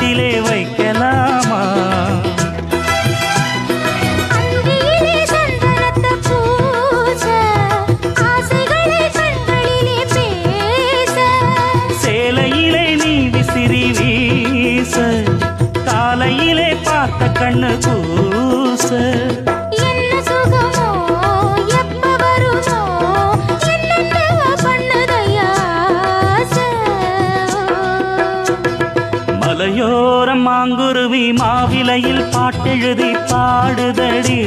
நெஞ்சிலே வைக்கலாமா? சேலையிலே நீ விசிறி வீச காலையிலே பார்த்த கண்ணு பூச மலையோரம் மாங்குருவி மாவிலையில் பாட்டெழுதி பாடுதடி.